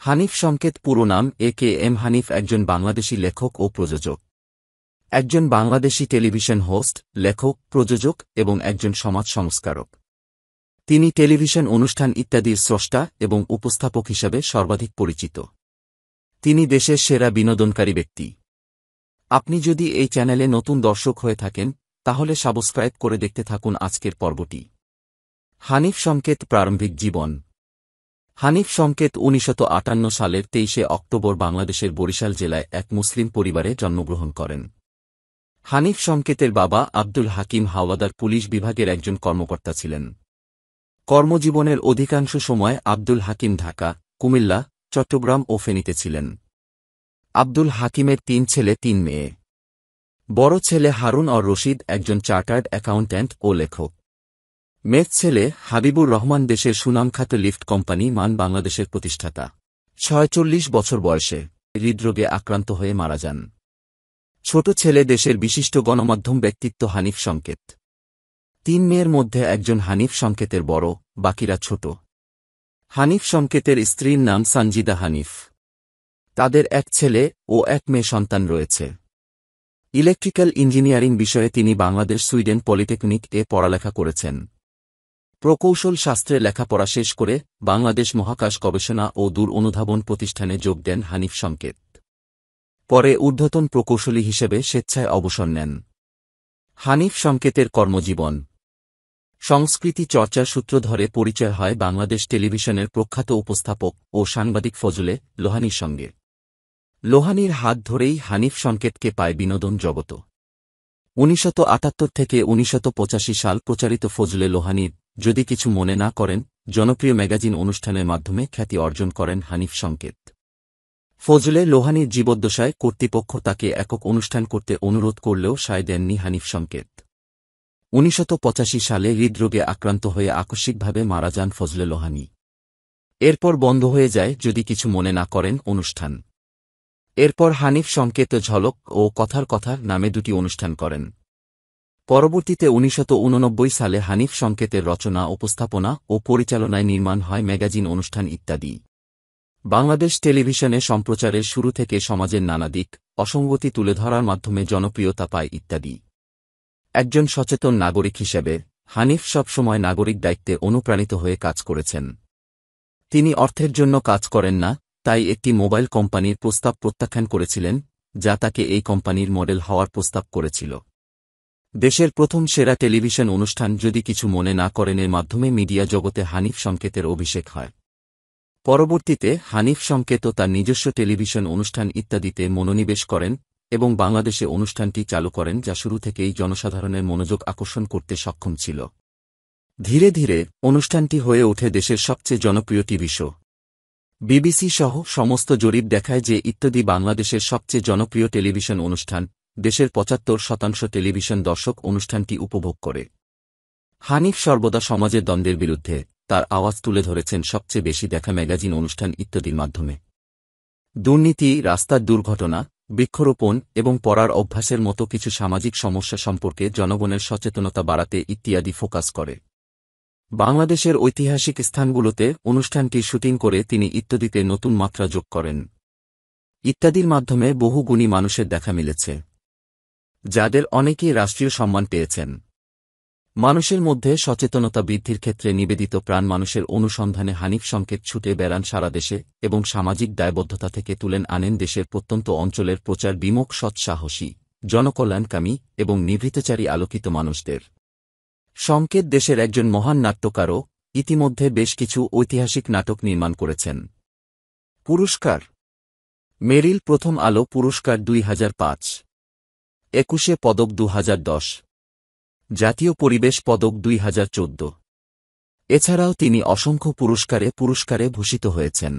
হানিফ সংকেত পুরো নাম এ.কে.এম. হানিফ একজন বাংলাদেশী লেখক ও প্রযোজক। একজন বাংলাদেশী টেলিভিশন হোস্ট, লেখক, প্রযোজক এবং একজন সমাজ সংস্কারক। তিনি টেলিভিশন অনুষ্ঠান ইত্যাদির স্রষ্টা এবং উপস্থাপক হিসাবে সর্বাধিক পরিচিত। তিনি দেশের সেরা বিনোদনকারী ব্যক্তি। আপনি যদি এই চ্যানেলে নতুন দর্শক হয়ে থাকেন তাহলে সাবস্ক্রাইব করে দেখতে থাকুন আজকের পর্বটি। হানিফ সংকেত প্রারম্ভিক জীবন। হানিফ সংকেত 1958 সালের 23 অক্টোবর বাংলাদেশের বরিশাল জেলায় এক মুসলিম পরিবারে জন্মগ্রহণ করেন। হানিফ সংকেতের বাবা আব্দুল হাকিম হাওলাদার পুলিশ বিভাগের একজন কর্মকর্তা ছিলেন। কর্মজীবনের অধিকাংশ সময় আব্দুল হাকিম ঢাকা, কুমিল্লা, চট্টগ্রাম ও ফেনীতে ছিলেন। আব্দুল হাকিমের 3 ছেলে 3 মেয়ে। বড় ছেলে হারুন অর রশিদ একজন চার্টার্ড অ্যাকাউন্ট্যান্ট ও লেখক। মেয়ের ছেলে হাবিবুর রহমান দেশের সুনামখ্যাত লিফট কোম্পানি মান বাংলাদেশের প্রতিষ্ঠাতা। 46 বছর বয়সে হৃদরোগে আক্রান্ত হয়ে মারা যান। ছোট ছেলে দেশের বিশিষ্ট গণমাধ্যম ব্যক্তিত্ব হানিফ সংকেত। 3 মেয়ের মধ্যে একজন হানিফ সংকেতের বড়, বাকিরা ছোট। হানিফ সংকেতের স্ত্রীর নাম সঞ্জিদা হানিফ। তাদের এক ছেলে ও এক মেয়ে সন্তান রয়েছে। ইলেকট্রিক্যাল ইঞ্জিনিয়ারিং বিষয়ে তিনি বাংলাদেশ সুইডেন পলিটেকনিক এ পড়ালেখা করেছেন। প্রকৌশল শাস্ত্রে লেখাপড়া শেষ করে বাংলাদেশ মহাকাশ গবেষণা ও দূর অনুধাবন প্রতিষ্ঠানে যোগ দেন হানিফ সংকেত। পরে ঊর্ধ্বতন প্রকৌশলী হিসেবে স্বেচ্ছায় অবসর নেন। হানিফ সংকেতের কর্মজীবন। সংস্কৃতি চর্চার সূত্র ধরে পরিচয় হয় বাংলাদেশ টেলিভিশনের প্রখ্যাত উপস্থাপক ও সাংবাদিক ফজলে লোহানীর সঙ্গে। লোহানীর হাত ধরেই হানিফ সংকেতকে পায় বিনোদন জগত। 1978 থেকে 1985 সাল প্রচারিত ফজলে লোহানীর যদি কিছু মনে না করেন জনপ্রিয় ম্যাগাজিন অনুষ্ঠানের মাধ্যমে খ্যাতি অর্জন করেন হানিফ সংকেত। ফজলে লোহানীর জীবদ্দশায় কর্তৃপক্ষ তাকে একক অনুষ্ঠান করতে অনুরোধ করলেও সায় দেননি হানিফ সংকেত। 1985 সালে হৃদরোগে আক্রান্ত হয়ে আকস্মিকভাবে মারা যান ফজলে লোহানী। এরপর বন্ধ হয়ে যায় যদি কিছু মনে না করেন অনুষ্ঠান। এরপর হানিফ সংকেত ঝলক ও কথার কথা নামে 2টি অনুষ্ঠান করেন। পরবর্তীতে 1989 সালে হানিফ সংকেতের রচনা, উপস্থাপনা ও পরিচালনায় নির্মাণ হয় ম্যাগাজিন অনুষ্ঠান ইত্যাদি। বাংলাদেশ টেলিভিশনে সম্প্রচারের শুরু থেকে সমাজের নানা দিক, অসঙ্গতি তুলে ধরার মাধ্যমে জনপ্রিয়তা পায় ইত্যাদি। একজন সচেতন নাগরিক হিসেবে হানিফ সবসময় নাগরিক দায়িত্বে অনুপ্রাণিত হয়ে কাজ করেছেন। তিনি অর্থের জন্য কাজ করেন না, তাই একটি মোবাইল কোম্পানির প্রস্তাব প্রত্যাখ্যান করেছিলেন, যা তাকে এই কোম্পানির মডেল হওয়ার প্রস্তাব করেছিল। দেশের প্রথম সেরা টেলিভিশন অনুষ্ঠান যদি কিছু মনে না করেন এর মাধ্যমে মিডিয়া জগতে হানিফ সংকেতের অভিষেক হয়। পরবর্তীতে হানিফ সংকেত তার নিজস্ব টেলিভিশন অনুষ্ঠান ইত্যাদিতে মনোনিবেশ করেন এবং বাংলাদেশে অনুষ্ঠানটি চালু করেন, যা শুরু থেকেই জনসাধারণের মনোযোগ আকর্ষণ করতে সক্ষম ছিল। ধীরে ধীরে অনুষ্ঠানটি হয়ে ওঠে দেশের সবচেয়ে জনপ্রিয় টিভি শো। বিবিসি সহ সমস্ত জরিপ দেখায় যে ইত্যাদি বাংলাদেশের সবচেয়ে জনপ্রিয় টেলিভিশন অনুষ্ঠান। দেশের 75% টেলিভিশন দর্শক অনুষ্ঠানটি উপভোগ করে। হানিফ সর্বদা সমাজের দ্বন্দ্বের বিরুদ্ধে তার আওয়াজ তুলে ধরেছেন সবচেয়ে বেশি দেখা ম্যাগাজিন অনুষ্ঠান ইত্যাদির মাধ্যমে। দুর্নীতি, রাস্তার দুর্ঘটনা, বৃক্ষরোপণ এবং পড়ার অভ্যাসের মতো কিছু সামাজিক সমস্যা সম্পর্কে জনগণের সচেতনতা বাড়াতে ইত্যাদি ফোকাস করে। বাংলাদেশের ঐতিহাসিক স্থানগুলোতে অনুষ্ঠানটি শুটিং করে তিনি ইত্যাদিতে নতুন মাত্রা যোগ করেন। ইত্যাদির মাধ্যমে বহু গুণী মানুষের দেখা মিলেছে, যাদের অনেকেই রাষ্ট্রীয় সম্মান পেয়েছেন। মানুষের মধ্যে সচেতনতা বৃদ্ধির ক্ষেত্রে নিবেদিত প্রাণ মানুষের অনুসন্ধানে হানিফ সংকেত ছুটে বেড়ান সারা দেশে এবং সামাজিক দায়বদ্ধতা থেকে তুলেন আনেন দেশের প্রত্যন্ত অঞ্চলের প্রচার বিমুখ, সৎসাহসী, জনকল্যাণকামী এবং নিভৃতচারী আলোকিত মানুষদের। সংকেত দেশের একজন মহান নাট্যকারও, ইতিমধ্যে বেশ কিছু ঐতিহাসিক নাটক নির্মাণ করেছেন। পুরস্কার: মেরিল প্রথম আলো পুরস্কার 2005, 21 পদক 2010, জাতীয় পরিবেশ পদক 2014। এছাড়াও তিনি অসংখ্য পুরস্কারে ভূষিত হয়েছেন।